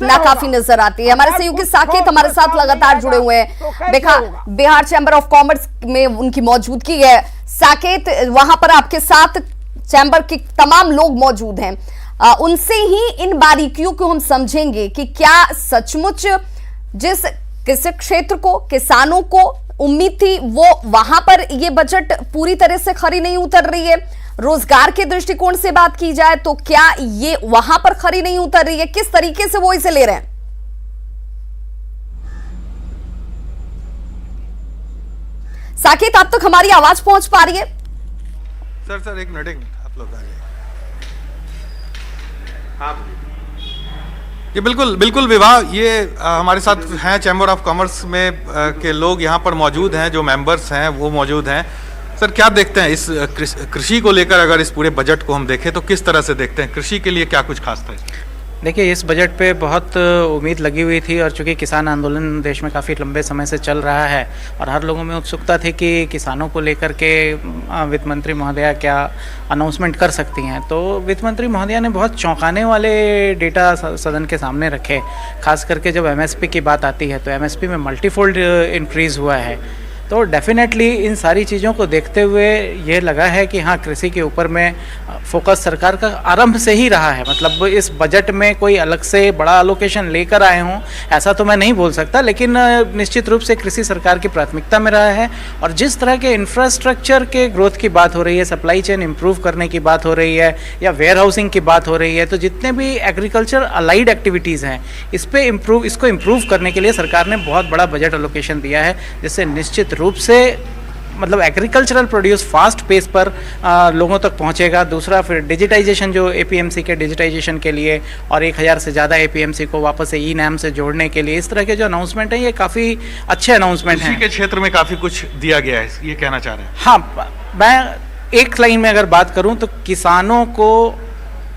नाकाफी नजर आती है। हमारे सहयोगी साकेत हमारे साथ लगातार जुड़े हुए हैं, बिहार चैंबर ऑफ कॉमर्स में उनकी मौजूदगी है। साकेत, वहां पर आपके साथ चैंबर के तमाम लोग मौजूद हैं, उनसे ही इन बारीकियों को हम समझेंगे कि क्या सचमुच जिस किस क्षेत्र को, किसानों को उम्मीद थी, वो वहां पर ये बजट पूरी तरह से खरी नहीं उतर रही है। रोजगार के दृष्टिकोण से बात की जाए तो क्या ये वहां पर खरी नहीं उतर रही है? किस तरीके से वो इसे ले रहे हैं? साकेत, आप तक हमारी आवाज पहुंच पा रही है? सर एक मिनट आप लोग आ गए। हाँ ये बिल्कुल विवाह, ये हमारे साथ हैं चैम्बर ऑफ कॉमर्स में के लोग यहाँ पर मौजूद हैं, जो मेंबर्स हैं वो मौजूद हैं। सर क्या देखते हैं इस कृषि को लेकर? अगर इस पूरे बजट को हम देखें तो किस तरह से देखते हैं? कृषि के लिए क्या कुछ खास था? देखिए, इस बजट पे बहुत उम्मीद लगी हुई थी और चूंकि किसान आंदोलन देश में काफ़ी लंबे समय से चल रहा है और हर लोगों में उत्सुकता थी कि किसानों को लेकर के वित्त मंत्री महोदया क्या अनाउंसमेंट कर सकती हैं, तो वित्त मंत्री महोदया ने बहुत चौंकाने वाले डेटा सदन के सामने रखे। खास करके जब एमएसपी की बात आती है तो एमएसपी में मल्टीफोल्ड इंक्रीज़ हुआ है। तो डेफिनेटली इन सारी चीज़ों को देखते हुए ये लगा है कि हाँ, कृषि के ऊपर में फोकस सरकार का आरंभ से ही रहा है। मतलब इस बजट में कोई अलग से बड़ा एलोकेशन लेकर आए हों ऐसा तो मैं नहीं बोल सकता, लेकिन निश्चित रूप से कृषि सरकार की प्राथमिकता में रहा है। और जिस तरह के इंफ्रास्ट्रक्चर के ग्रोथ की बात हो रही है, सप्लाई चेन इम्प्रूव करने की बात हो रही है या वेयर हाउसिंग की बात हो रही है, तो जितने भी एग्रीकल्चर अलाइड एक्टिविटीज़ हैं इसको इम्प्रूव करने के लिए सरकार ने बहुत बड़ा बजट एलोकेशन दिया है, जिससे निश्चित रूप से मतलब एग्रीकल्चरल प्रोड्यूस फास्ट पेस पर लोगों तक पहुंचेगा। दूसरा फिर डिजिटाइजेशन, जो एपीएमसी के डिजिटाइजेशन के लिए और 1000 से ज़्यादा एपीएमसी को वापस से ई नैम से जोड़ने के लिए, इस तरह के जो अनाउंसमेंट हैं ये काफ़ी अच्छे अनाउंसमेंट हैं। कृषि के क्षेत्र में काफ़ी कुछ दिया गया है, ये कहना चाह रहे हैं? हाँ, मैं एक लाइन में अगर बात करूँ तो किसानों को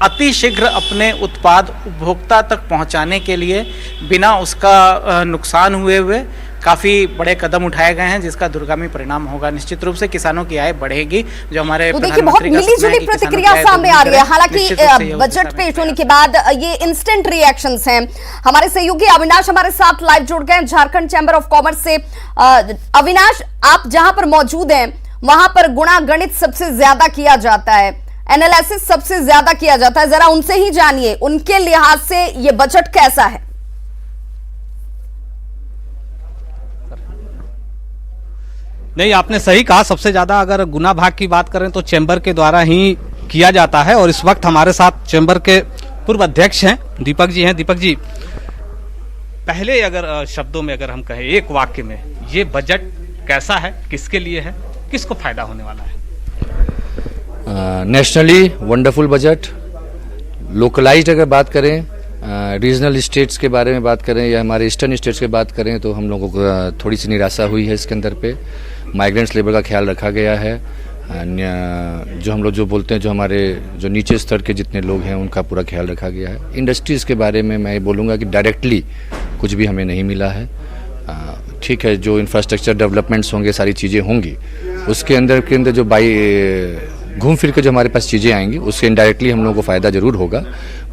अतिशीघ्र अपने उत्पाद उपभोक्ता तक पहुंचाने के लिए बिना उसका नुकसान हुए काफ़ी बड़े कदम उठाए गए हैं, जिसका दूरगामी परिणाम होगा। निश्चित रूप से किसानों की आय बढ़ेगी, जो हमारे तो देखिए बहुत मिलीजुली प्रतिक्रिया सामने आ रही है। हालांकि बजट पेश होने के बाद ये इंस्टेंट रिएक्शंस हैं। हमारे सहयोगी अविनाश हमारे साथ लाइव जुड़ गए झारखंड चैंबर ऑफ कॉमर्स से। अविनाश, आप जहां पर मौजूद हैं वहां पर गुणा गणित सबसे ज्यादा किया जाता है, एनालिसिस सबसे ज्यादा किया जाता है, जरा उनसे ही जानिए उनके लिहाज से ये बजट कैसा है? नहीं, आपने सही कहा, सबसे ज्यादा अगर गुना भाग की बात करें तो चैम्बर के द्वारा ही किया जाता है। और इस वक्त हमारे साथ चैम्बर के पूर्व अध्यक्ष हैं दीपक जी हैं। दीपक जी, पहले अगर शब्दों में अगर हम कहें, एक वाक्य में, ये बजट कैसा है, किसके लिए है, किसको फायदा होने वाला है? Nationally wonderful budget. लोकलाइज्ड अगर बात करें, रीजनल स्टेट्स के बारे में बात करें या हमारे ईस्टर्न स्टेट्स की बात करें तो हम लोगों को थोड़ी सी निराशा हुई है इसके अंदर पे। माइग्रेंट्स लेबर का ख्याल रखा गया है, जो हम लोग जो बोलते हैं, जो हमारे जो नीचे स्तर के जितने लोग हैं उनका पूरा ख्याल रखा गया है। इंडस्ट्रीज़ के बारे में मैं बोलूँगा कि डायरेक्टली कुछ भी हमें नहीं मिला है। ठीक है, जो इंफ्रास्ट्रक्चर डेवलपमेंट्स होंगे, सारी चीज़ें होंगी, उसके अंदर जो घूम फिर के जो हमारे पास चीज़ें आएंगी उससे इनडायरेक्टली हम लोगों को फ़ायदा ज़रूर होगा,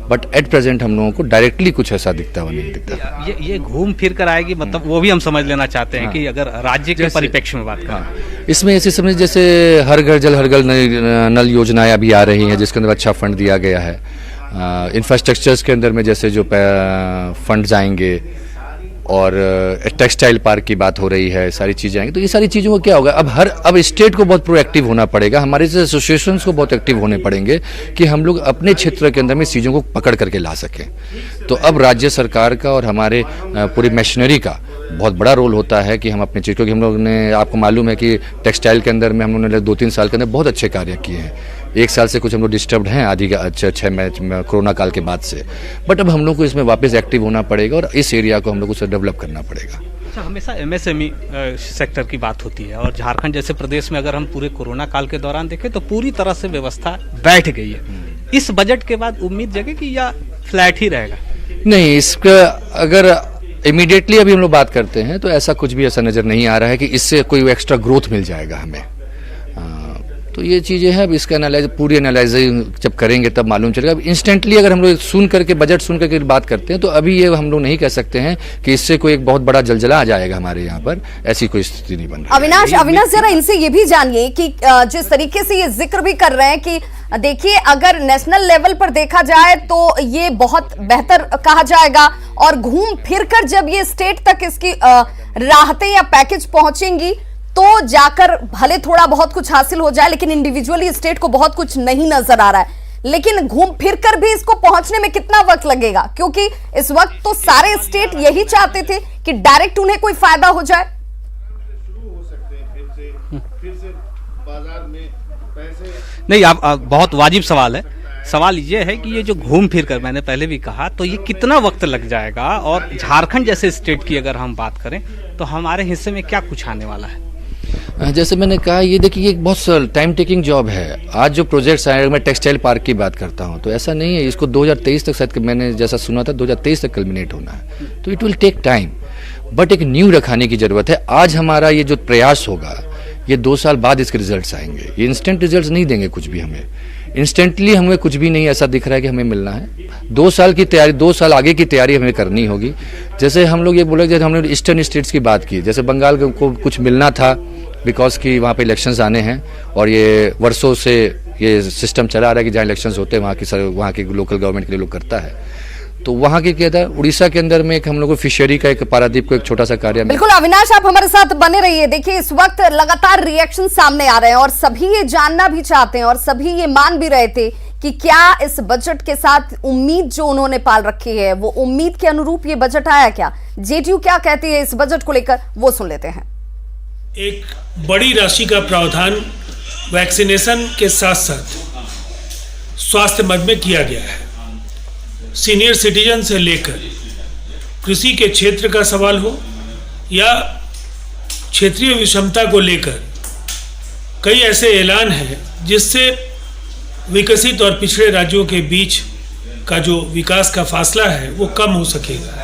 बट एट प्रेजेंट हम लोगों को डायरेक्टली कुछ ऐसा दिखता हुआ नहीं दिखता। ये घूम फिर कर आएगी, मतलब वो भी हम समझ लेना चाहते हैं कि अगर राज्य के परिप्रेक्ष्य में बात करें, इसमें ऐसे समझ जैसे हर घर जल हर घर नल योजनाएं अभी आ रही हैं, जिसके अंदर अच्छा फंड दिया गया है। इंफ्रास्ट्रक्चर्स के अंदर में जैसे जो फंड्स आएंगे और टेक्सटाइल पार्क की बात हो रही है, सारी चीज़ें आएंगी, तो ये सारी चीज़ों को क्या होगा, अब स्टेट को बहुत प्रोएक्टिव होना पड़ेगा, हमारे से एसोसिएशंस को बहुत एक्टिव होने पड़ेंगे कि हम लोग अपने क्षेत्र के अंदर में चीज़ों को पकड़ करके ला सकें। तो अब राज्य सरकार का और हमारे पूरी मशीनरी का बहुत बड़ा रोल होता है कि हम अपने चीज़, क्योंकि हम लोग ने, आपको मालूम है कि टेक्सटाइल के अंदर में हम लोगों ने 2-3 साल के अंदर बहुत अच्छे कार्य किए हैं। 1 साल से कुछ हम लोग डिस्टर्ब्ड हैं, आधी अच्छे मैच कोरोना काल के बाद से, बट अब हम लोग को इसमें वापस एक्टिव होना पड़ेगा और इस एरिया को हम लोग को डेवलप करना पड़ेगा। अच्छा, हमेशा एमएसएमई सेक्टर की बात होती है और झारखंड जैसे प्रदेश में अगर हम पूरे कोरोना काल के दौरान देखें तो पूरी तरह से व्यवस्था बैठ गई है। इस बजट के बाद उम्मीद जगेगी या फ्लैट ही रहेगा? नहीं, इसका अगर इमीडिएटली अभी हम लोग बात करते हैं तो ऐसा कुछ भी ऐसा नज़र नहीं आ रहा है कि इससे कोई एक्स्ट्रा ग्रोथ मिल जाएगा हमें। तो ये चीज़ें हैं। अब इसका पूरी एनालाइजिंग जब करेंगे तब मालूम चलेगा। अब इंस्टेंटली अगर हम लोग सुन करके बजट सुन करके बात करते हैं तो अभी ये हम लोग नहीं कह सकते हैं कि इससे कोई एक बहुत बड़ा जलजला आ जाएगा हमारे यहाँ पर, ऐसी कोई स्थिति नहीं बन रही। अविनाश जरा इनसे ये भी जानिए कि जिस तरीके से ये जिक्र भी कर रहे हैं कि देखिए अगर नेशनल लेवल पर देखा जाए तो ये बहुत बेहतर कहा जाएगा, और घूम फिर कर जब ये स्टेट तक इसकी राहतें या पैकेज पहुंचेंगी तो जाकर भले थोड़ा बहुत कुछ हासिल हो जाए, लेकिन इंडिविजुअली स्टेट को बहुत कुछ नहीं नजर आ रहा है। लेकिन घूम फिर कर भी इसको पहुंचने में कितना वक्त लगेगा, क्योंकि इस वक्त तो सारे स्टेट यही चाहते थे कि डायरेक्ट उन्हें कोई फायदा हो जाए। नहीं, आप बहुत वाजिब सवाल है। सवाल ये है कि ये जो घूम फिर कर, मैंने पहले भी कहा, तो ये कितना वक्त लग जाएगा, और झारखंड जैसे स्टेट की अगर हम बात करें तो हमारे हिस्से में क्या कुछ आने वाला है। जैसे मैंने कहा, ये देखिए एक बहुत टाइम टेकिंग जॉब है। आज जो प्रोजेक्ट्स आए, मैं टेक्सटाइल पार्क की बात करता हूँ तो ऐसा नहीं है, इसको 2023 तक शायद मैंने जैसा सुना था 2023 तक कल्मिनेट होना है, तो it will take time, but एक न्यू रखाने की जरूरत है। आज हमारा ये जो प्रयास होगा, ये 2 साल बाद इसके रिजल्ट्स आएंगे। ये इंस्टेंट रिजल्ट्स नहीं देंगे कुछ भी हमें, इंस्टेंटली हमें कुछ भी नहीं ऐसा दिख रहा है कि हमें मिलना है। 2 साल की तैयारी, 2 साल आगे की तैयारी हमें करनी होगी। जैसे हम लोग ये बोले, जैसे हमने ईस्टर्न स्टेट्स की बात की, जैसे बंगाल को कुछ मिलना था बिकॉज कि वहाँ पे इलेक्शंस आने हैं, और ये वर्षों से ये सिस्टम चला आ रहा है कि जहाँ इलेक्शंस होते हैं वहाँ की लोकल गवर्नमेंट के लिए लोग करता है। तो वहाँ के क्या था, उड़ीसा के अंदर में एक हम लोग को फिशरी का एक पारादीप को एक छोटा सा कार्य। बिल्कुल अविनाश, आप हमारे साथ बने रहिए। देखिए इस वक्त लगातार रिएक्शन सामने आ रहे हैं और सभी ये जानना भी चाहते हैं और सभी ये मान भी रहे थे कि क्या इस बजट के साथ उम्मीद जो उन्होंने पाल रखी है वो उम्मीद के अनुरूप ये बजट आया क्या। जेडीयू क्या कहती है इस बजट को लेकर, वो सुन लेते हैं। एक बड़ी राशि का प्रावधान वैक्सीनेशन के साथ साथ स्वास्थ्य मद में किया गया है। सीनियर सिटीजन से लेकर कृषि के क्षेत्र का सवाल हो या क्षेत्रीय विषमता को लेकर कई ऐसे ऐलान हैं जिससे विकसित और पिछड़े राज्यों के बीच का जो विकास का फासला है वो कम हो सकेगा।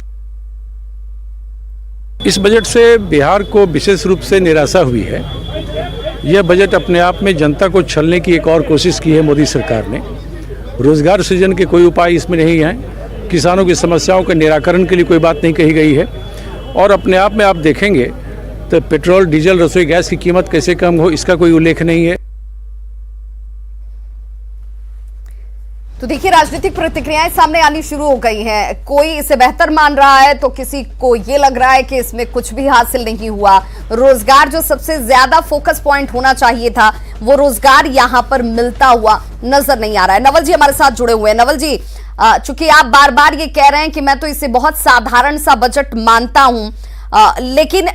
इस बजट से बिहार को विशेष रूप से निराशा हुई है। यह बजट अपने आप में जनता को छलने की एक और कोशिश की है मोदी सरकार ने। रोजगार सृजन के कोई उपाय इसमें नहीं है, किसानों की समस्याओं के निराकरण के लिए कोई बात नहीं कही गई है, और अपने आप में आप देखेंगे तो पेट्रोल डीजल रसोई गैस की कीमत कैसे कम हो इसका कोई उल्लेख नहीं है। तो देखिए राजनीतिक प्रतिक्रियाएं सामने आनी शुरू हो गई हैं। कोई इसे बेहतर मान रहा है तो किसी को ये लग रहा है कि इसमें कुछ भी हासिल नहीं हुआ। रोजगार जो सबसे ज्यादा फोकस पॉइंट होना चाहिए था वो रोजगार यहां पर मिलता हुआ नजर नहीं आ रहा है। नवल जी हमारे साथ जुड़े हुए हैं। नवल जी, चूंकि आप बार बार ये कह रहे हैं कि मैं तो इसे बहुत साधारण सा बजट मानता हूं, लेकिन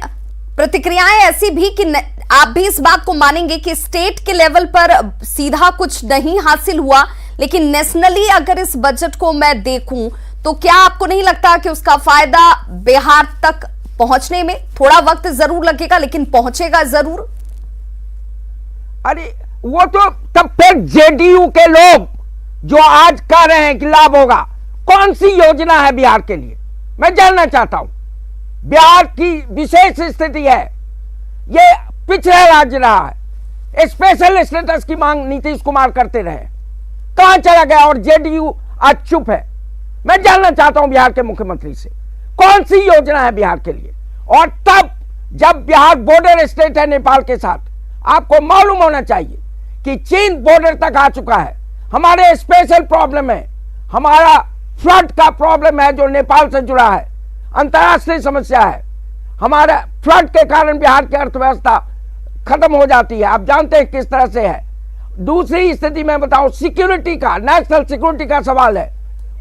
प्रतिक्रियाएं ऐसी भी कि आप भी इस बात को मानेंगे कि स्टेट के लेवल पर सीधा कुछ नहीं हासिल हुआ, लेकिन नेशनली अगर इस बजट को मैं देखूं तो क्या आपको नहीं लगता कि उसका फायदा बिहार तक पहुंचने में थोड़ा वक्त जरूर लगेगा लेकिन पहुंचेगा जरूर? अरे वो तो तब फिर जेडीयू के लोग जो आज कह रहे हैं कि लाभ होगा, कौन सी योजना है बिहार के लिए, मैं जानना चाहता हूं। बिहार की विशेष स्थिति है, ये पिछड़ा राज्य रहा है, स्पेशल स्टेटस की मांग नीतीश कुमार करते रहे, कहां चला गया, और जेडीयू आज चुप है। मैं जानना चाहता हूं बिहार के मुख्यमंत्री से कौन सी योजना है बिहार के लिए। और तब जब बिहार बॉर्डर स्टेट है नेपाल के साथ, आपको मालूम होना चाहिए कि चीन बॉर्डर तक आ चुका है। हमारे स्पेशल प्रॉब्लम है, हमारा फ्लड का प्रॉब्लम है जो नेपाल से जुड़ा है, अंतर्राष्ट्रीय समस्या है। हमारा फ्लड के कारण बिहार की अर्थव्यवस्था खत्म हो जाती है, आप जानते हैं किस तरह से है। दूसरी स्थिति में बताऊं, सिक्योरिटी का, नेशनल सिक्योरिटी का सवाल है,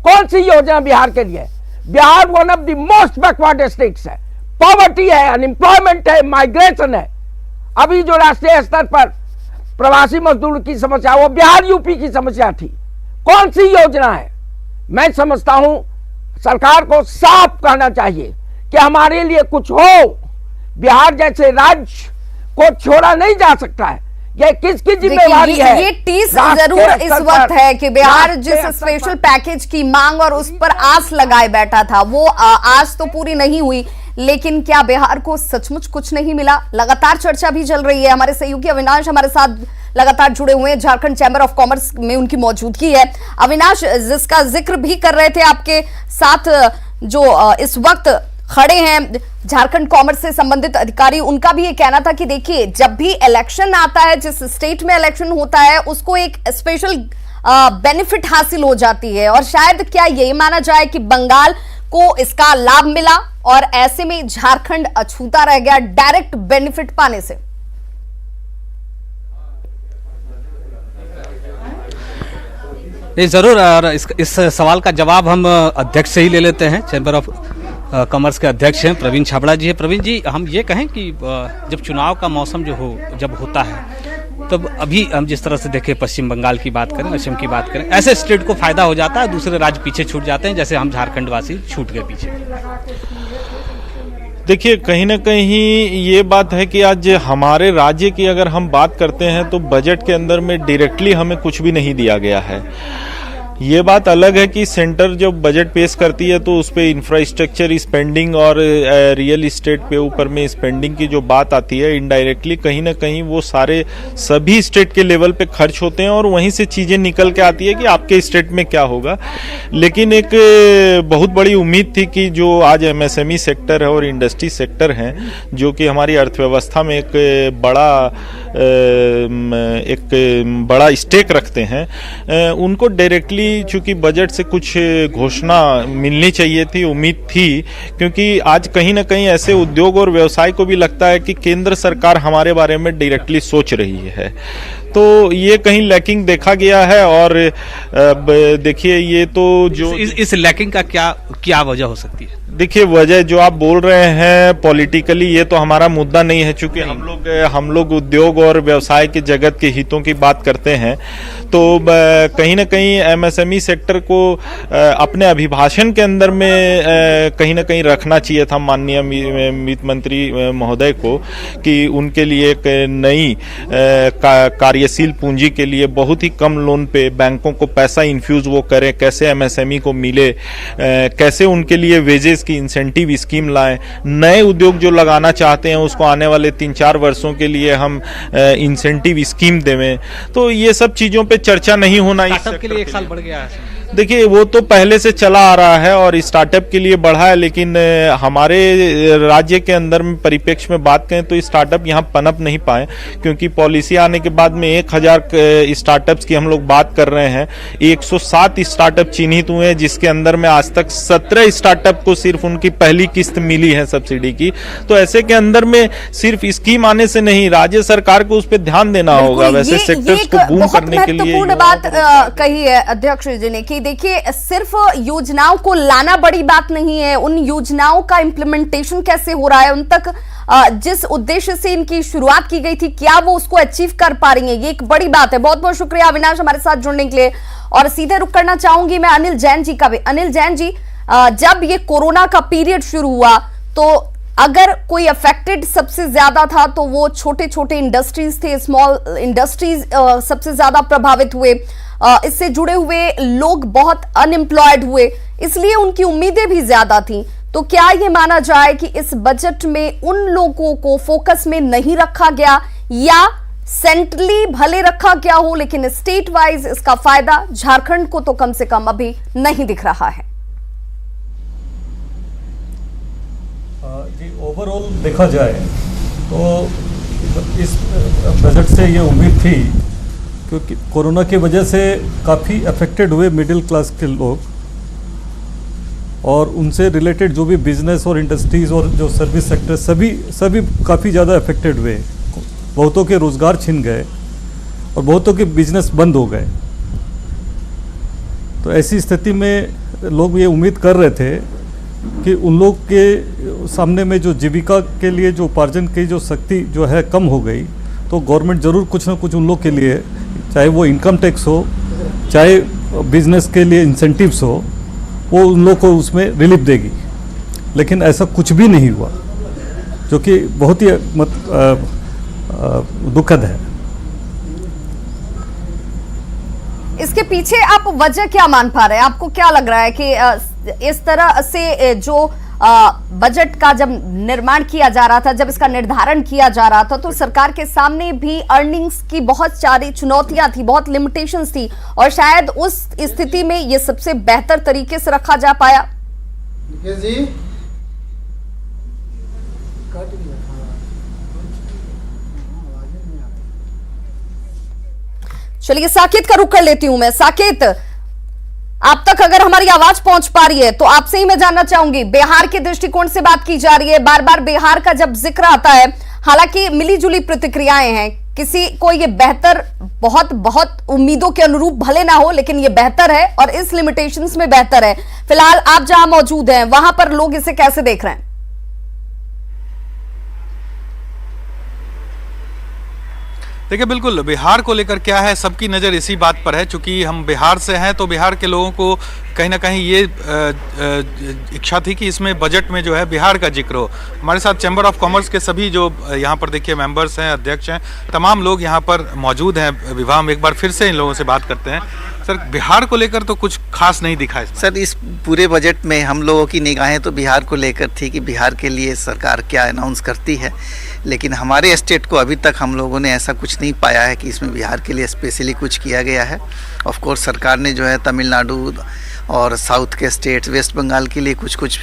कौन सी योजना बिहार के लिए? Bihar one of the most backward states है, पॉवर्टी है, अनएम्प्लॉयमेंट है, माइग्रेशन है। अभी जो राष्ट्रीय स्तर पर प्रवासी मजदूर की समस्या, वो बिहार यूपी की समस्या थी। कौन सी योजना है? मैं समझता हूं सरकार को साफ कहना चाहिए कि हमारे लिए कुछ हो। बिहार जैसे राज्य को छोड़ा नहीं जा सकता है, ये किसकी जिम्मेवारी है? ये टीस जरूर इस वक्त है कि बिहार जिस स्पेशल पैकेज की मांग और उस पर आस लगाए बैठा था वो आस तो पूरी नहीं हुई, लेकिन क्या बिहार को सचमुच कुछ नहीं मिला? लगातार चर्चा भी चल रही है। हमारे सहयोगी अविनाश हमारे साथ लगातार जुड़े हुए हैं, झारखंड चैम्बर ऑफ कॉमर्स में उनकी मौजूदगी है। अविनाश, जिसका जिक्र भी कर रहे थे आपके साथ जो इस वक्त खड़े हैं झारखंड कॉमर्स से संबंधित अधिकारी, उनका भी ये कहना था कि देखिए, जब भी इलेक्शन आता है, जिस स्टेट में इलेक्शन होता है, उसको एक स्पेशल बेनिफिट हासिल हो जाती है, और शायद क्या यही माना जाए कि बंगाल को इसका लाभ मिला और ऐसे में झारखंड अछूता रह गया डायरेक्ट बेनिफिट पाने से। नहीं, जरूर। और इस सवाल का जवाब हम अध्यक्ष से ही ले लेते हैं। चैम्बर ऑफ कॉमर्स के अध्यक्ष हैं प्रवीण छाबड़ा जी है। प्रवीण जी, हम ये कहें कि जब चुनाव का मौसम जब होता है, तब अभी हम जिस तरह से देखें, पश्चिम बंगाल की बात करें, असम की बात करें, ऐसे स्टेट को फायदा हो जाता है, दूसरे राज्य पीछे छूट जाते हैं, जैसे हम झारखंड वासी छूट गए पीछे। देखिए, कहीं ना कहीं ये बात है कि आज हमारे राज्य की अगर हम बात करते हैं तो बजट के अंदर में डायरेक्टली हमें कुछ भी नहीं दिया गया है। ये बात अलग है कि सेंटर जब बजट पेश करती है तो उस पे इंफ्रास्ट्रक्चर स्पेंडिंग और रियल इस्टेट पे ऊपर में स्पेंडिंग की जो बात आती है, इनडायरेक्टली कहीं ना कहीं वो सारे सभी स्टेट के लेवल पे खर्च होते हैं और वहीं से चीज़ें निकल के आती है कि आपके स्टेट में क्या होगा। लेकिन एक बहुत बड़ी उम्मीद थी कि जो आज एमएसएमई सेक्टर है और इंडस्ट्री सेक्टर हैं, जो कि हमारी अर्थव्यवस्था में एक बड़ा स्टेक रखते हैं, उनको डायरेक्टली चूंकि बजट से कुछ घोषणा मिलनी चाहिए थी, उम्मीद थी, क्योंकि आज कहीं ना कहीं ऐसे उद्योग और व्यवसाय को भी लगता है कि केंद्र सरकार हमारे बारे में डायरेक्टली सोच रही है, तो ये कहीं लैकिंग देखा गया है। और देखिए, ये तो जो इस लैकिंग का क्या वजह हो सकती है? देखिए, वजह जो आप बोल रहे हैं पॉलिटिकली, ये तो हमारा मुद्दा नहीं है, चूंकि हम लोग उद्योग और व्यवसाय के जगत के हितों की बात करते हैं, तो कहीं ना कहीं एमएसएमई सेक्टर को अपने अभिभाषण के अंदर में कहीं ना कहीं रखना चाहिए था माननीय वित्त मंत्री महोदय को, कि उनके लिए एक नई कार्यशील पूंजी के लिए बहुत ही कम लोन पे बैंकों को पैसा इन्फ्यूज वो करें, कैसे एमएसएमई को मिले, कैसे उनके लिए वेजेस की इंसेंटिव स्कीम लाएं, नए उद्योग जो लगाना चाहते हैं उसको आने वाले 3-4 वर्षों के लिए हम इंसेंटिव स्कीम देवें। तो ये सब चीजों पे चर्चा नहीं होना, स्टार्टअप के लिए 1 साल बढ़ गया है। देखिए, वो तो पहले से चला आ रहा है और स्टार्टअप के लिए बढ़ा है, लेकिन हमारे राज्य के अंदर में परिप्रेक्ष्य में बात करें तो स्टार्टअप यहाँ पनप नहीं पाए, क्योंकि पॉलिसी आने के बाद में 1000 स्टार्टअप्स की हम लोग बात कर रहे हैं, 107 स्टार्टअप चिन्हित हुए हैं, जिसके अंदर में आज तक 17 स्टार्टअप को सिर्फ उनकी पहली किस्त मिली है सब्सिडी की। तो ऐसे के अंदर में सिर्फ स्कीम आने से नहीं, राज्य सरकार को उस पर ध्यान देना होगा। वैसे सेक्टर्स को बूम करने के लिए महत्वपूर्ण बात कही है अध्यक्ष जी ने कि देखिए, सिर्फ योजनाओं को लाना बड़ी बात नहीं है, उन योजनाओं का इंप्लीमेंटेशन कैसे हो रहा है, उन तक जिस उद्देश्य से इनकी शुरुआत की गई थी, क्या वो उसको अचीव कर पा रही है, ये एक बड़ी बात है। बहुत बहुत शुक्रिया अविनाश हमारे साथ जुड़ने के लिए। और सीधे रुक करना चाहूंगी मैं अनिल जैन जी का भी। अनिल जैन जी, जब ये कोरोना का पीरियड शुरू हुआ तो अगर कोई अफेक्टेड सबसे ज्यादा था तो वो छोटे छोटे इंडस्ट्रीज थे, स्मॉल इंडस्ट्रीज सबसे ज्यादा प्रभावित हुए, इससे जुड़े हुए लोग बहुत अनएम्प्लॉयड हुए, इसलिए उनकी उम्मीदें भी ज्यादा थी। तो क्या ये माना जाए कि इस बजट में उन लोगों को फोकस में नहीं रखा गया, या सेंट्रली भले रखा गया हो लेकिन स्टेट वाइज इसका फायदा झारखंड को तो कम से कम अभी नहीं दिख रहा है? जी, ओवरऑल देखा जाए तो इस बजट से ये उम्मीद थी, क्योंकि कोरोना की वजह से काफ़ी अफेक्टेड हुए मिडिल क्लास के लोग, और उनसे रिलेटेड जो भी बिजनेस और इंडस्ट्रीज़ और जो सर्विस सेक्टर सभी काफ़ी ज़्यादा अफेक्टेड हुए। बहुतों के रोज़गार छिन गए और बहुतों के बिजनेस बंद हो गए। तो ऐसी स्थिति में लोग ये उम्मीद कर रहे थे कि उन लोग के सामने में जो जीविका के लिए जो उपार्जन की जो शक्ति जो है कम हो गई, तो गवर्नमेंट ज़रूर कुछ ना कुछ उन लोग के लिए, चाहे वो इनकम टैक्स हो, चाहे बिजनेस के लिए इंसेंटिव्स हो, वो उन लोग को उसमें रिलीफ देगी। लेकिन ऐसा कुछ भी नहीं हुआ, जो कि बहुत ही दुखद है। इसके पीछे आप वजह क्या मान पा रहे हैं? आपको क्या लग रहा है कि इस तरह से जो बजट का जब निर्माण किया जा रहा था, जब इसका निर्धारण किया जा रहा था, तो सरकार के सामने भी अर्निंग्स की बहुत सारी चुनौतियां थी, बहुत लिमिटेशंस थी, और शायद उस स्थिति में ये सबसे बेहतर तरीके से रखा जा पाया। चलिए साकेत का रुख कर लेती हूं मैं। साकेत, आप तक अगर हमारी आवाज पहुंच पा रही है तो आपसे ही मैं जानना चाहूंगी, बिहार के दृष्टिकोण से बात की जा रही है, बार बार बिहार का जब जिक्र आता है, हालांकि मिली जुली प्रतिक्रियाएं हैं, किसी को ये बेहतर बहुत बहुत उम्मीदों के अनुरूप भले ना हो, लेकिन ये बेहतर है और इस लिमिटेशंस में बेहतर है। फिलहाल आप जहां मौजूद हैं वहां पर लोग इसे कैसे देख रहे हैं? देखिए, बिल्कुल बिहार को लेकर क्या है, सबकी नज़र इसी बात पर है। चूंकि हम बिहार से हैं तो बिहार के लोगों को कहीं ना कहीं ये इच्छा थी कि इसमें बजट में जो है बिहार का जिक्र हो। हमारे साथ चैम्बर ऑफ कॉमर्स के सभी जो यहाँ पर देखिए मेंबर्स हैं, अध्यक्ष हैं, तमाम लोग यहाँ पर मौजूद हैं। विवाह में एक बार फिर से इन लोगों से बात करते हैं। सर, बिहार को लेकर तो कुछ खास नहीं दिखा इसमें। सर, इस पूरे बजट में हम लोगों की निगाहें तो बिहार को लेकर थी कि बिहार के लिए सरकार क्या अनाउंस करती है, लेकिन हमारे स्टेट को अभी तक हम लोगों ने ऐसा कुछ नहीं पाया है कि इसमें बिहार के लिए स्पेशली कुछ किया गया है। ऑफ कोर्स सरकार ने जो है तमिलनाडु और साउथ के स्टेट्स, वेस्ट बंगाल के लिए कुछ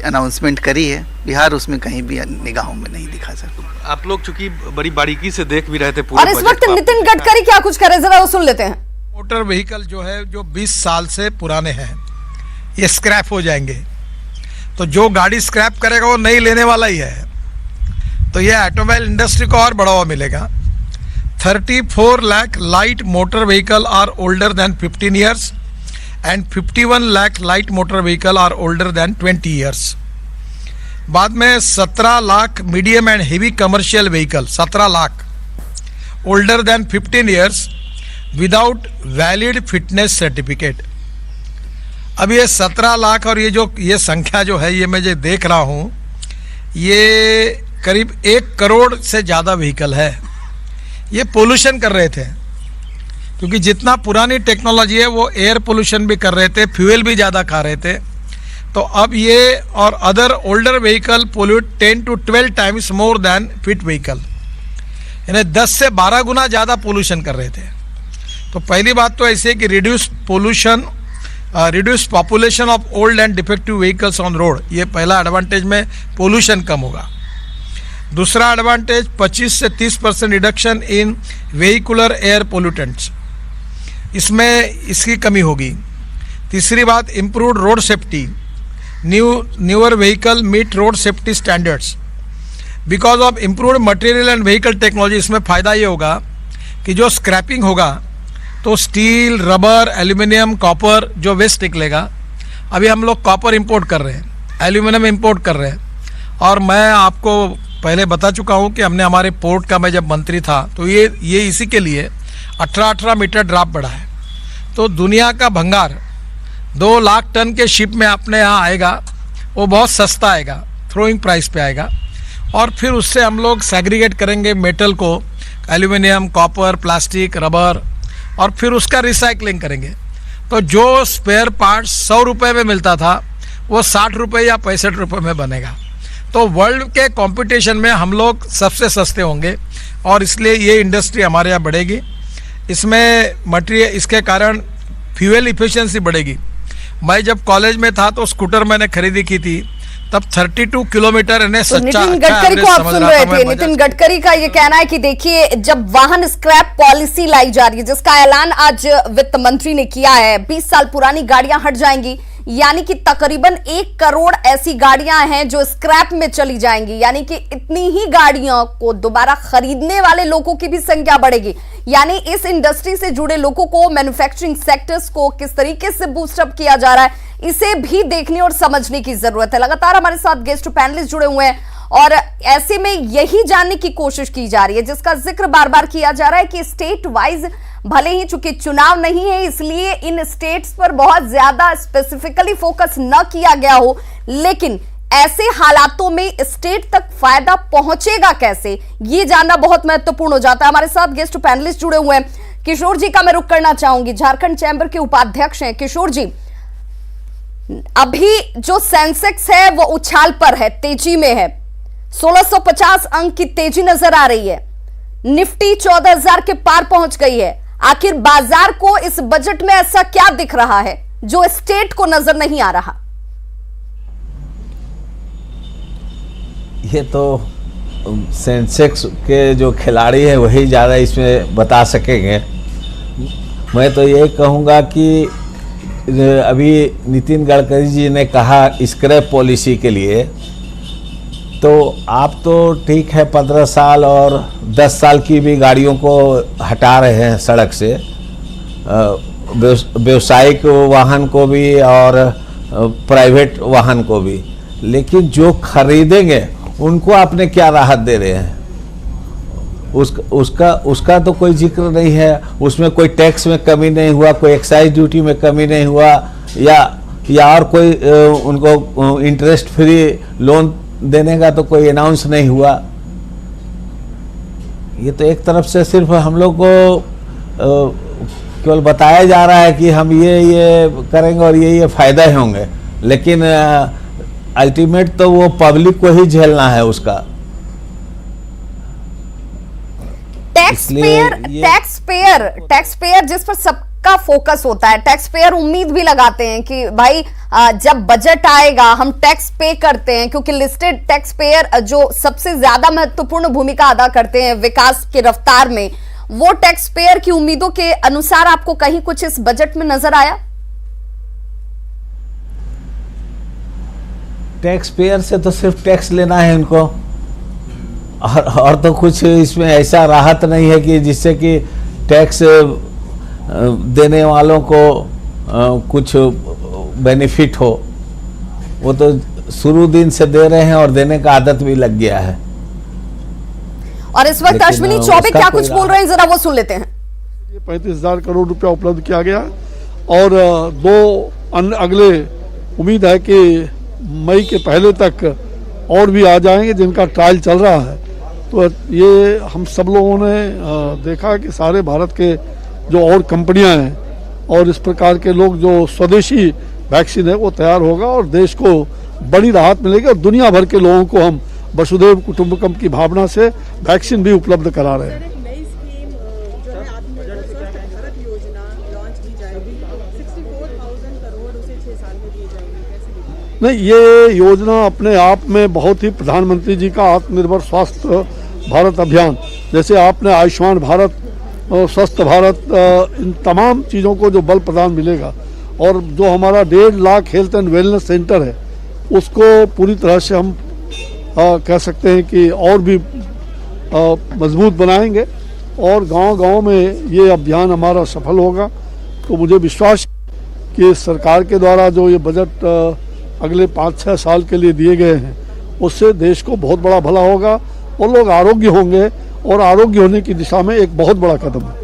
अनाउंसमेंट करी है, बिहार उसमें कहीं भी निगाहों में नहीं दिखा सर। आप लोग चूंकि बड़ी बारीकी से देख भी रहे थे पूरे और इस वक्त नितिन गडकरी क्या कुछ करे, जरा वो सुन लेते हैं। मोटर व्हीकल जो है जो 20 साल से पुराने हैं, ये स्क्रैप हो जाएंगे, तो जो गाड़ी स्क्रैप करेगा वो नई लेने वाला ही है, तो ये ऑटोमोबाइल इंडस्ट्री को और बढ़ावा मिलेगा। 34 lakh light motor vehicle are older than 15 years and 51 lakh light motor vehicle are older than 20 years. बाद में 17 lakh medium and heavy commercial vehicle, 17 lakh older than 15 years without valid fitness certificate. अब ये 17 लाख और ये संख्या जो है, ये मैं जो देख रहा हूँ, ये करीब 1 करोड़ से ज़्यादा व्हीकल है। ये पोल्यूशन कर रहे थे, क्योंकि जितना पुरानी टेक्नोलॉजी है वो एयर पोल्यूशन भी कर रहे थे, फ्यूल भी ज़्यादा खा रहे थे। तो अब ये और other older vehicle pollute 10 to 12 times more than fit vehicle, यानी 10 से 12 गुना ज़्यादा पोल्यूशन कर रहे थे। तो पहली बात तो ऐसे कि reduce population of old and defective vehicles on road, ये पहला एडवांटेज में पोल्यूशन कम होगा। दूसरा एडवांटेज 25 से 30% reduction in vehicular air pollutants, इसमें इसकी कमी होगी। तीसरी बात, improved road safety, newer vehicle meet road safety standards because of improved material and vehicle technology. इसमें फ़ायदा ये होगा कि जो स्क्रैपिंग होगा तो स्टील, रबर, एल्यूमिनियम, कॉपर जो वेस्ट निकलेगा, अभी हम लोग कॉपर इंपोर्ट कर रहे हैं, एल्यूमिनियम इंपोर्ट कर रहे हैं, और मैं आपको पहले बता चुका हूं कि हमने हमारे पोर्ट का, मैं जब मंत्री था तो ये इसी के लिए 18 मीटर ड्राफ्ट बढ़ा है। तो दुनिया का भंगार 2 लाख टन के शिप में अपने यहाँ आएगा, वो बहुत सस्ता आएगा, थ्रोइंग प्राइस पे आएगा, और फिर उससे हम लोग सेग्रीगेट करेंगे मेटल को, एल्यूमिनियम, कॉपर, प्लास्टिक, रबर, और फिर उसका रिसाइकलिंग करेंगे। तो जो स्पेयर पार्ट्स 100 रुपये में मिलता था वो 60 रुपये या 65 रुपये में बनेगा। तो वर्ल्ड के कंपटीशन में हम लोग सबसे सस्ते होंगे, और इसलिए ये इंडस्ट्री हमारे यहाँ बढ़ेगी। इसमें मटेरियल, इसके कारण फ्यूल इफिशिएंसी बढ़ेगी। मैं जब कॉलेज में था तो स्कूटर मैंने खरीदी की थी, तब 32 किलोमीटर तो नितिन गडकरी को आप सुन रहे थे। नितिन गडकरी का ये कहना है कि देखिए, जब वाहन स्क्रैप पॉलिसी लाई जा रही है, जिसका ऐलान आज वित्त मंत्री ने किया है, 20 साल पुरानी गाड़ियां हट जाएंगी, यानी कि तकरीबन 1 करोड़ ऐसी गाड़ियां हैं जो स्क्रैप में चली जाएंगी, यानी कि इतनी ही गाड़ियों को दोबारा खरीदने वाले लोगों की भी संख्या बढ़ेगी। यानी इस इंडस्ट्री से जुड़े लोगों को, मैन्युफैक्चरिंग सेक्टर्स को किस तरीके से बूस्टअप किया जा रहा है, इसे भी देखने और समझने की जरूरत है। लगातार हमारे साथ गेस्ट पैनलिस्ट जुड़े हुए हैं, और ऐसे में यही जानने की कोशिश की जा रही है, जिसका जिक्र बार बार किया जा रहा है कि स्टेट वाइज भले ही चूंकि चुनाव नहीं है, इसलिए इन स्टेट्स पर बहुत ज्यादा स्पेसिफिकली फोकस न किया गया हो, लेकिन ऐसे हालातों में स्टेट तक फायदा पहुंचेगा कैसे, ये जानना बहुत महत्वपूर्ण हो जाता है। हमारे साथ गेस्ट पैनलिस्ट जुड़े हुए हैं। किशोर जी का मैं रुख करना चाहूंगी, झारखंड चैंबर के उपाध्यक्ष हैं। किशोर जी, अभी जो सेंसेक्स है वो उछाल पर है, तेजी में है, 1650 अंक की तेजी नजर आ रही है। निफ्टी 14,000 के पार पहुंच गई है। आखिर बाजार को इस बजट में ऐसा क्या दिख रहा है जो स्टेट को नजर नहीं आ रहा? ये तो सेंसेक्स के जो खिलाड़ी हैं वही ज़्यादा इसमें बता सकेंगे। मैं तो ये कहूँगा कि अभी नितिन गडकरी जी ने कहा स्क्रैप पॉलिसी के लिए, तो आप तो ठीक है 15 साल और 10 साल की भी गाड़ियों को हटा रहे हैं सड़क से, व्यावसायिक वाहन को भी और प्राइवेट वाहन को भी, लेकिन जो खरीदेंगे उनको आपने क्या राहत दे रहे हैं? उसका तो कोई जिक्र नहीं है। उसमें कोई टैक्स में कमी नहीं हुआ, कोई एक्साइज ड्यूटी में कमी नहीं हुआ, या और कोई उनको इंटरेस्ट फ्री लोन देने का तो कोई अनाउंस नहीं हुआ। ये तो एक तरफ से सिर्फ हम लोग को केवल बताया जा रहा है कि हम ये करेंगे और ये फायदे होंगे, लेकिन अल्टीमेट तो वो पब्लिक को ही झेलना है उसका। टैक्स पेयर जिस पर सबका फोकस होता है, टैक्स पेयर उम्मीद भी लगाते हैं कि भाई जब बजट आएगा हम टैक्स पे करते हैं, क्योंकि लिस्टेड टैक्स पेयर जो सबसे ज्यादा महत्वपूर्ण भूमिका अदा करते हैं विकास की रफ्तार में, वो टैक्स पेयर की उम्मीदों के अनुसार आपको कहीं कुछ इस बजट में नजर आया? टैक्स पेयर से तो सिर्फ टैक्स लेना है इनको, और तो कुछ इसमें ऐसा राहत नहीं है कि जिससे कि टैक्स देने वालों को कुछ बेनिफिट हो। वो तो शुरू दिन से दे रहे हैं और देने का आदत भी लग गया है। और इस वक्त अश्विनी चौबे क्या कुछ बोल रहे हैं, जरा वो सुन लेते हैं। 35,000 करोड़ रुपया उपलब्ध किया गया और दो अगले उम्मीद है कि मई के पहले तक और भी आ जाएंगे जिनका ट्रायल चल रहा है। तो ये हम सब लोगों ने देखा कि सारे भारत के जो और कंपनियां हैं और इस प्रकार के लोग, जो स्वदेशी वैक्सीन है वो तैयार होगा और देश को बड़ी राहत मिलेगी और दुनिया भर के लोगों को हम वसुधैव कुटुंबकम की भावना से वैक्सीन भी उपलब्ध करा रहे हैं। नहीं, ये योजना अपने आप में बहुत ही प्रधानमंत्री जी का आत्मनिर्भर स्वास्थ्य भारत अभियान, जैसे आपने आयुष्मान भारत, स्वस्थ भारत, इन तमाम चीज़ों को जो बल प्रदान मिलेगा और जो हमारा 1.5 lakh health and wellness centre है उसको पूरी तरह से हम कह सकते हैं कि और भी मजबूत बनाएंगे और गांव-गांव में ये अभियान हमारा सफल होगा। तो मुझे विश्वास कि सरकार के द्वारा जो ये बजट अगले 5-6 साल के लिए दिए गए हैं उससे देश को बहुत बड़ा भला होगा और लोग आरोग्य होंगे और आरोग्य होने की दिशा में एक बहुत बड़ा कदम है।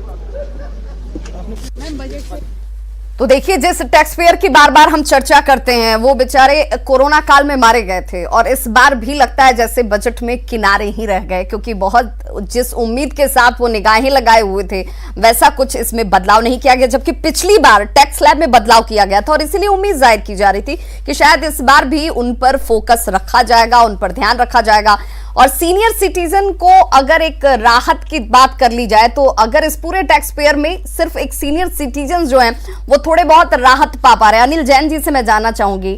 तो देखिए, जिस टैक्स पेयर की बार बार हम चर्चा करते हैं वो बेचारे कोरोना काल में मारे गए थे और इस बार भी लगता है जैसे बजट में किनारे ही रह गए, क्योंकि बहुत जिस उम्मीद के साथ वो निगाहें लगाए हुए थे वैसा कुछ इसमें बदलाव नहीं किया गया, जबकि पिछली बार टैक्स स्लैब में बदलाव किया गया था और इसीलिए उम्मीद जाहिर की जा रही थी कि शायद इस बार भी उन पर फोकस रखा जाएगा, उन पर ध्यान रखा जाएगा। और सीनियर सिटीजन को अगर एक राहत की बात कर ली जाए तो अगर इस पूरे टैक्स पेयर में सिर्फ एक सीनियर सिटीजन जो हैं वो थोड़े बहुत राहत पा रहे हैं। अनिल जैन जी से मैं जानना चाहूंगी,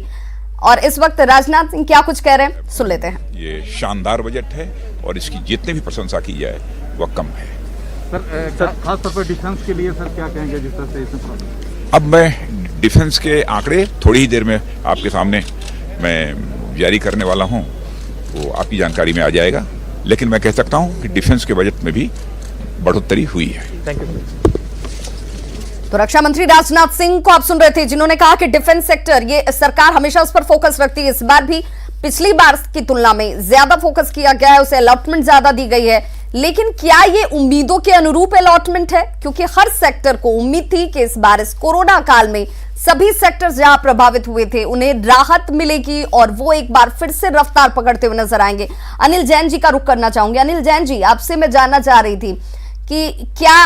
और इस वक्त राजनाथ सिंह क्या कुछ कह रहे हैं, सुन लेते हैं। ये शानदार बजट है और इसकी जितने भी प्रशंसा की जाए वह कम है। सर खास तौर पर डिफेंस के लिए सर क्या कहेंगे जिस तरह से इसमें? अब मैं डिफेंस के आंकड़े थोड़ी ही देर में आपके सामने मैं जारी करने वाला हूं, वो आपकी जानकारी में आ जाएगा, लेकिन मैं कह सकता हूं कि डिफेंस के बजट में भी बढ़ोतरी हुई है। Thank you. तो रक्षा मंत्री राजनाथ सिंह को आप सुन रहे थे, जिन्होंने कहा कि डिफेंस सेक्टर, ये सरकार हमेशा उस पर फोकस रखती है, इस बार भी पिछली बार की तुलना में ज्यादा फोकस किया गया है, उसे अलॉटमेंट ज्यादा दी गई है। लेकिन क्या ये उम्मीदों के अनुरूप अलॉटमेंट है? क्योंकि हर सेक्टर को उम्मीद थी कि इस बार इस कोरोना काल में सभी सेक्टर्स जहां प्रभावित हुए थे उन्हें राहत मिलेगी और वो एक बार फिर से रफ्तार पकड़ते हुए नजर आएंगे। अनिल जैन जी का रुख करना चाहूंगी। अनिल जैन जी, आपसे मैं जानना चाह रही थी कि क्या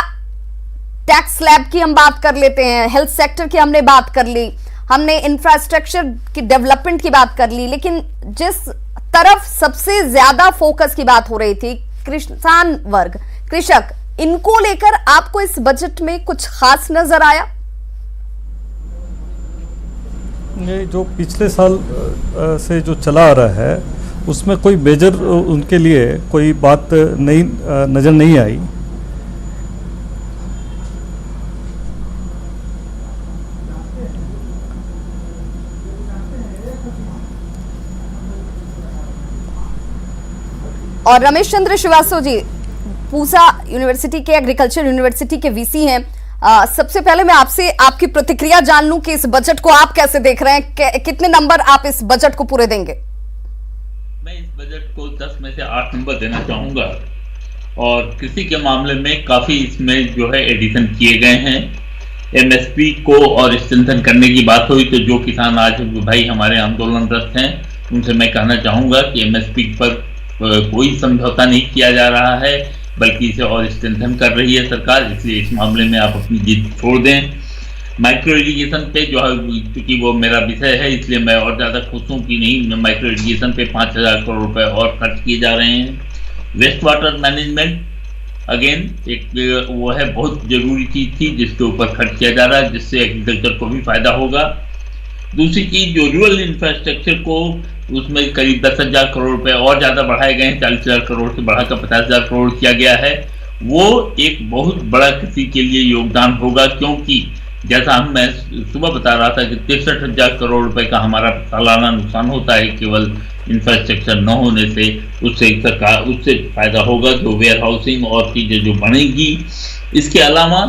टैक्स स्लैब की हम बात कर लेते हैं, हेल्थ सेक्टर की हमने बात कर ली, हमने इंफ्रास्ट्रक्चर की डेवलपमेंट की बात कर ली, लेकिन जिस तरफ सबसे ज्यादा फोकस की बात हो रही थी किसान वर्ग, कृषक, इनको लेकर आपको इस बजट में कुछ खास नजर आया? ये जो पिछले साल से जो चला आ रहा है उसमें कोई मेजर उनके लिए कोई बात नहीं नजर नहीं आई। और रमेश चंद्र श्रीवास्तव जी पूसा यूनिवर्सिटी के, एग्रीकल्चर यूनिवर्सिटी के वीसी हैं। सबसे पहले मैं आपसे आपकी प्रतिक्रिया जान लूं कि इस बजट को आप कैसे देख रहे हैं, कितने नंबर आप इस बजट को पूरे देंगे? मैं इस बजट को 10 में से 8 नंबर देना चाहूंगा। और कृषि के मामले में काफी इसमें जो है एडिशन किए गए हैं। एमएसपी को और स्ट्रेंथन करने की बात हुई तो जो किसान आज भाई हमारे आंदोलनरत हैं उनसे मैं कहना चाहूंगा कि एमएसपी पर कोई समझौता नहीं किया जा रहा है, बल्कि इसे और स्ट्रेंथन कर रही है सरकार, इसलिए इस मामले में आप अपनी जीत छोड़ दें। माइक्रो इरिगेशन पे जो है, क्योंकि वो मेरा विषय है इसलिए मैं और ज़्यादा खुश हूँ कि नहीं, माइक्रो इरिगेशन पे 5,000 करोड़ रुपए और खर्च किए जा रहे हैं। वेस्ट वाटर मैनेजमेंट अगेन एक वो है बहुत जरूरी चीज़ थी जिसके ऊपर खर्च किया जा रहा है, जिससे एग्रीकल्चर को भी फायदा होगा। दूसरी चीज़ जो रूरल इंफ्रास्ट्रक्चर को उसमें करीब 10,000 करोड़ रुपए और ज़्यादा बढ़ाए गए हैं, 40,000 करोड़ से बढ़ाकर 50,000 करोड़ किया गया है। वो एक बहुत बड़ा कृषि के लिए योगदान होगा, क्योंकि जैसा मैं सुबह बता रहा था कि 63,000 करोड़ रुपए का हमारा सालाना नुकसान होता है केवल इंफ्रास्ट्रक्चर न होने से। उससे फायदा होगा जो वेयर हाउसिंग और चीज़ें जो बनेगी। इसके अलावा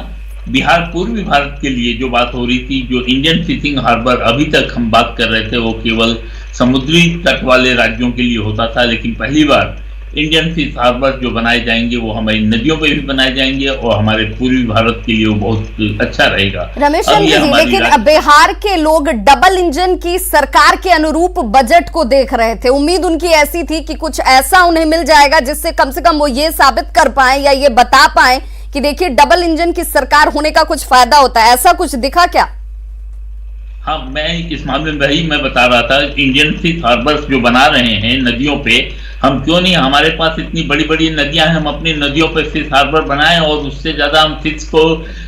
बिहार पूर्वी भारत के लिए जो बात हो रही थी, जो इंडियन फिशिंग हार्बर अभी तक हम बात कर रहे थे वो केवल समुद्री तट वाले राज्यों के लिए होता था, लेकिन पहली बार इंडियन फिश हार्बर जो बनाए जाएंगे वो हमारी नदियों पे भी बनाए जाएंगे और हमारे पूर्वी भारत के लिए वो बहुत अच्छा रहेगा। रमेश चंद्र जी, लेकिन बिहार के लोग डबल इंजन की सरकार के अनुरूप बजट को देख रहे थे। उम्मीद उनकी ऐसी थी कि कुछ ऐसा उन्हें मिल जाएगा जिससे कम से कम वो ये साबित कर पाए या ये बता पाए कि देखिए डबल इंजन की सरकार होने का कुछ फायदा होता है। ऐसा कुछ दिखा क्या? हाँ, मैं इस मामले में वही मैं बता रहा था, इंडियन फिश हार्बर्स जो बना रहे हैं नदियों पे, हम क्यों नहीं, हमारे पास इतनी बड़ी बड़ी नदियां हैं, हम अपनी नदियों पे फिश हार्बर बनाएं और उससे ज्यादा हम फिश को,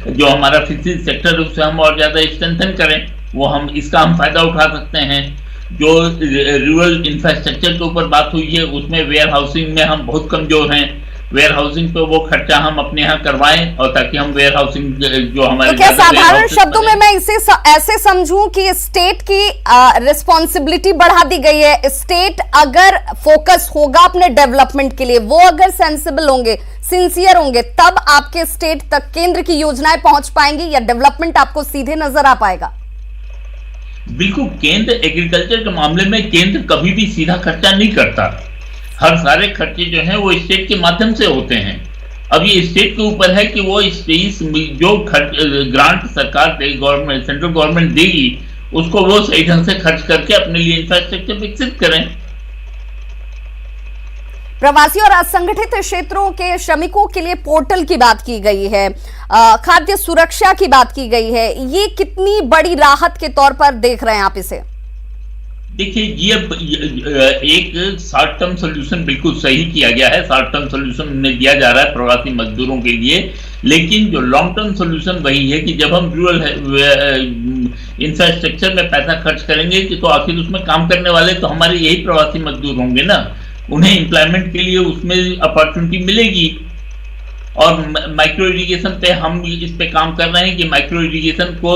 जो हमारा फिशिंग सेक्टर है उससे हम और ज्यादा स्ट्रेंथन करें। वो हम इसका हम फायदा उठा सकते हैं। जो रूरल इंफ्रास्ट्रक्चर के ऊपर बात हुई है उसमें वेयर हाउसिंग में हम बहुत कमजोर हैं। वेयर हाउसिंग पे वो खर्चा हम अपने यहाँ करवाएं और ताकि हम वेयर हाउसिंग जो हमारे, तो क्या साधारण शब्दों में मैं इसे ऐसे समझूं कि स्टेट की रिस्पॉन्सिबिलिटी बढ़ा दी गई है। स्टेट अगर फोकस होगा अपने डेवलपमेंट के लिए, वो अगर सेंसिबल होंगे, सिंसियर होंगे, तब आपके स्टेट तक केंद्र की योजनाएं पहुंच पाएंगी या डेवलपमेंट आपको सीधे नजर आ पाएगा? बिल्कुल, केंद्र एग्रीकल्चर के मामले में केंद्र कभी भी सीधा खर्चा नहीं करता। हर सारे खर्चे जो हैं वो स्टेट के माध्यम से होते हैं। अब ये स्टेट के ऊपर है कि वो जो ग्रांट सरकार गवर्नमेंट, सेंट्रल गवर्नमेंट देगी उसको वो सही ढंग से खर्च करके अपने लिए इंफ्रास्ट्रक्चर विकसित करें। प्रवासी और असंगठित क्षेत्रों के श्रमिकों के लिए पोर्टल की बात की गई है, खाद्य सुरक्षा की बात की गई है, ये कितनी बड़ी राहत के तौर पर देख रहे हैं आप इसे? देखिए, ये एक शॉर्ट टर्म सोल्यूशन बिल्कुल सही किया गया है। शॉर्ट टर्म सोल्यूशन उन्हें दिया जा रहा है प्रवासी मजदूरों के लिए, लेकिन जो लॉन्ग टर्म सोल्यूशन वही है कि जब हम रूरल इंफ्रास्ट्रक्चर में पैसा खर्च करेंगे कि तो आखिर उसमें काम करने वाले तो हमारे यही प्रवासी मजदूर होंगे ना, उन्हें एम्प्लॉयमेंट के लिए उसमें अपॉर्चुनिटी मिलेगी। और माइक्रो इरिगेशन पे हम इस पे काम कर रहे हैं कि माइक्रो इरिगेशन को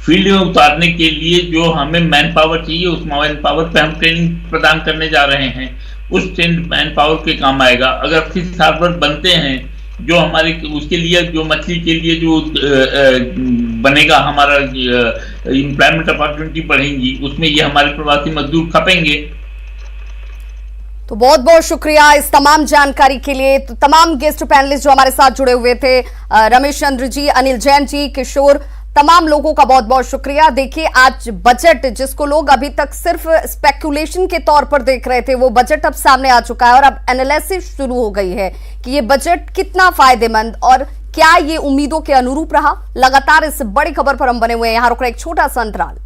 फील्ड में उतारने के लिए जो हमें मैन पावर चाहिए उस मैन पावर पे हम ट्रेनिंग प्रदान करने जा रहे हैं। उस ट्रेन मैन पावर के काम आएगा। अगर फिश हार्बर बनते हैं जो हमारे, उसके लिए जो मछली के लिए जो बनेगा, हमारा एम्प्लॉयमेंट अपॉर्चुनिटी बढ़ेंगी, उसमें ये हमारे प्रवासी मजदूर खपेंगे। तो बहुत बहुत शुक्रिया इस तमाम जानकारी के लिए। तो तमाम गेस्ट पैनलिस्ट जो हमारे साथ जुड़े हुए थे, रमेश चंद्र जी, अनिल जैन जी, किशोर, तमाम लोगों का बहुत बहुत शुक्रिया। देखिए, आज बजट जिसको लोग अभी तक सिर्फ स्पेकुलेशन के तौर पर देख रहे थे, वो बजट अब सामने आ चुका है और अब एनालिसिस शुरू हो गई है कि ये बजट कितना फायदेमंद और क्या ये उम्मीदों के अनुरूप रहा। लगातार इस बड़ी खबर पर हम बने हुए हैं। यहां रुक रहे एक छोटा सा अंतराल।